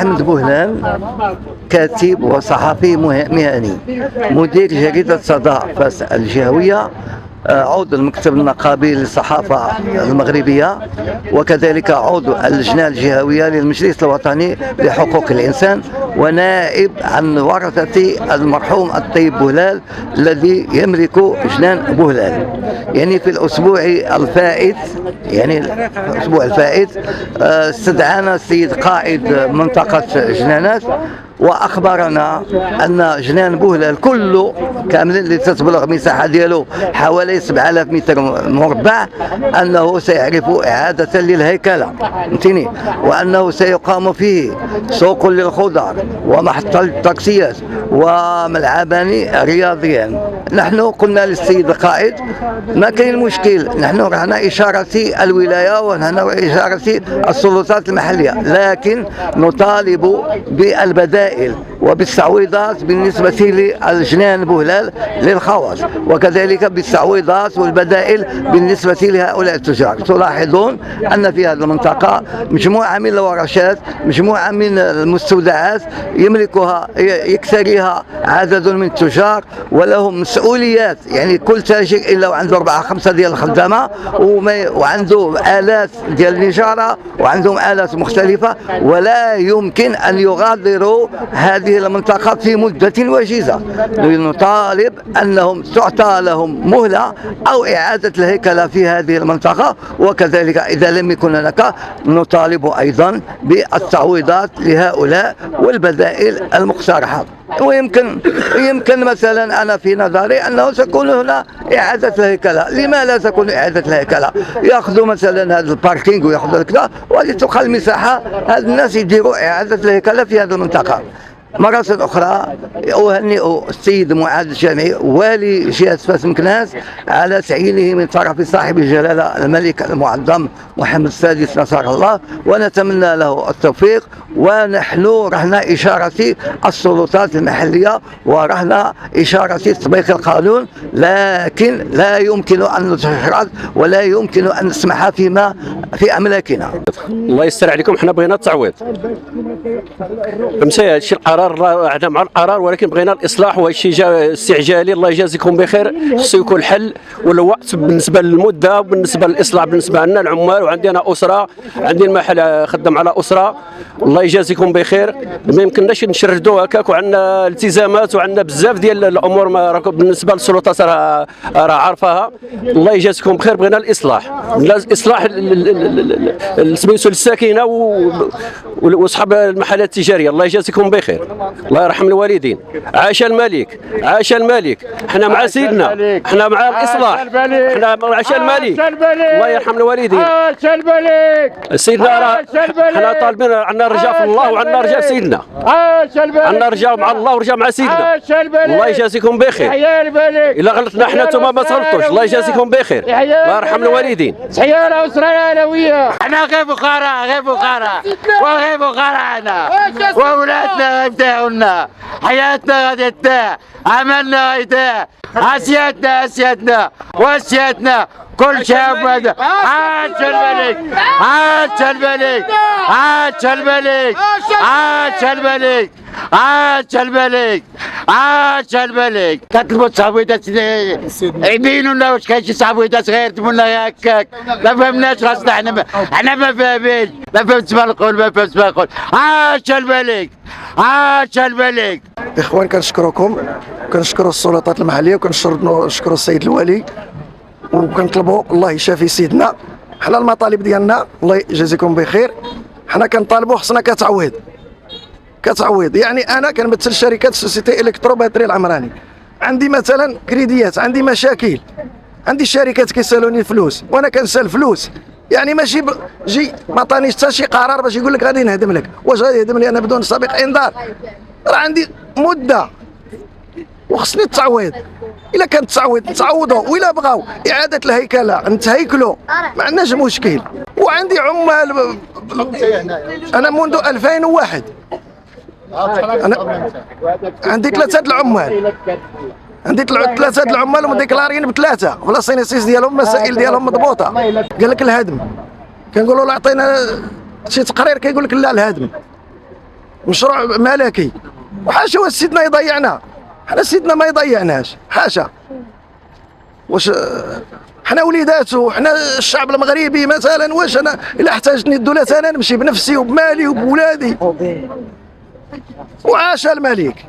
محمد بوهلال، كاتب وصحفي مهني، مدير جريدة صدى فاس الجهوية، عضو المكتب النقابي للصحافة المغربية، وكذلك عضو اللجنة الجهوية للمجلس الوطني لحقوق الإنسان، ونائب عن ورثة المرحوم الطيب بوهلال الذي يملك جنان بوهلال. يعني في الأسبوع الفائت استدعانا السيد قائد منطقة جنانات واخبرنا ان جنان بوهلال كله كامل اللي تتبلغ مساحه ديالو حوالي 7000 متر مربع انه سيعرف اعاده للهيكله، فهمتيني، وانه سيقام فيه سوق للخضر ومحطه للتاكسيات وملعبان رياضيان. نحن قلنا للسيد القائد ما كاين مشكل، نحن رهنا اشاره الولايه ونحن اشاره السلطات المحليه، لكن نطالب بالبدائل وبالتعويضات بالنسبة للجنان بوهلال للخواص، وكذلك بالتعويضات والبدائل بالنسبة لهؤلاء التجار. تلاحظون أن في هذه المنطقة مجموعة من الورشات، مجموعة من المستودعات يكتريها عدد من التجار ولهم مسؤوليات. يعني كل تاجر إلا وعنده 4 5 ديال الخدامة وعنده آلات ديال النجارة وعندهم آلات مختلفة، ولا يمكن أن يغادروا هذه المنطقة في مدة وجيزة. نطالب أنهم تعطى لهم مهلة أو إعادة الهيكلة في هذه المنطقة، وكذلك إذا لم يكن هناك نطالب أيضا بالتعويضات لهؤلاء والبدائل المقترحة. ويمكن مثلا أنا في نظري أنه تكون هنا إعادة الهيكلة. لما لا تكون إعادة الهيكلة؟ يأخذوا مثلا هذا الباركينغ ويأخذوا كذا وتبقى المساحة هذا الناس يديروا إعادة الهيكلة في هذه المنطقة. مرة أخرى أهنئ السيد معاذ الجامعي والي جهة فاس مكناس على تعيينه من طرف صاحب الجلالة الملك المعظم محمد السادس نصر الله، ونتمنى له التوفيق. ونحن رهنا إشارة السلطات المحلية ورهنا إشارة تطبيق القانون، لكن لا يمكن أن نتشرد ولا يمكن أن نسمح فيما في أملاكنا. الله يستر عليكم، حنا بغينا التعويض. فهمتي هادشي القرار عندنا مع القرار، ولكن بغينا الاصلاح وهادشي جا استعجالي. الله يجازيكم بخير، خصو يكون الحل والوقت بالنسبه للمده وبالنسبه للاصلاح بالنسبه لنا العمال، وعندي انا اسره، عندي المحل خدام على اسره. الله يجازيكم بخير. ما يمكنناش نشردوا هكاك، وعندنا التزامات وعندنا بزاف ديال الامور ما راكم بالنسبه للسلطات راه عارفاها. الله يجازيكم بخير. بغينا الاصلاح، الاصلاح سميتو للساكنه واصحاب المحلات التجاريه. الله يجازيكم بخير، الله يرحم الوالدين. عاش الملك، عاش الملك. حنا مع سيدنا، حنا مع الاصلاح، حنا عاش الملك. الله يرحم الوالدين. عاش الملك سيدنا راه حنا طالبين، عندنا رجاء في الله وعندنا رجاء في سيدنا. عاش الملك، عندنا رجاء مع الله ورجاء مع سيدنا. عاش الملك. الله يجازيكم بخير. يحيى الملك. الا غلطنا حنا نتوما ما تغلطوش. الله يجازيكم بخير، الله يرحم الوالدين. تحيا الاسره العلويه. حنا غير فقراء، غير فقراء وغير فقراء حنا، واولادنا غيبتاعونا، حياتنا غادي تضيع، عملنا غيضيع، اسيادنا واسيادنا كل شيء هذا. عاش الملك، عاش الملك، عاش الملك، عاش الملك، عاش الملك، عاش الملك. كتلبوا تصاويدات يبينوا لنا واش كاين شي تصاويدات غير تمنا هكاك. ما فهمناش راسنا، حنا ما فاهمينش، ما فهمتش ما نقول، ما فهمتش ما نقول. عاش الملك، عاش الملك. اخوان كنشكركم، كنشكروا السلطات المحليه وكنشكروا السيد الوالي، وكنطلبوا الله يشافي سيدنا. حنا المطالب ديالنا الله يجازيكم بخير، حنا كنطالبوا خصنا كتعويض. يعني انا كنمثل شركه سوسيتي الكترو باتري العمراني، عندي مثلا كريديات، عندي مشاكل، عندي شركات كيسالوني الفلوس وانا كنسال فلوس. يعني ماشي جي ما عطانيش حتى شي قرار باش يقول لك غادي نهدم لك. واش غادي يهدم لي انا بدون سابق انذار؟ راه عندي مده وخصني التعويض. الا كان تعوضوا، والا بغاو اعاده الهيكله نتهيكلوا ما عندناش مشكل. وعندي عمال انا منذ 2001 أنا عندي 3 العمال، عندي 3 العمال ومديكلارين ب3 ولا سينيسيس ديالهم، المسائل ديالهم مضبوطه. قال لك الهدم، كنقولوا له عطينا شي تقرير كيقول لك لا الهدم. مشروع ملكي، وحاشا واش سيدنا يضيعنا؟ حنا سيدنا ما يضيعناش، حاشا. واش حنا وليداتو، حنا الشعب المغربي مثلا، واش انا الا احتاجتني الدوله انا نمشي بنفسي وبمالي وبولادي. وعاش الملك.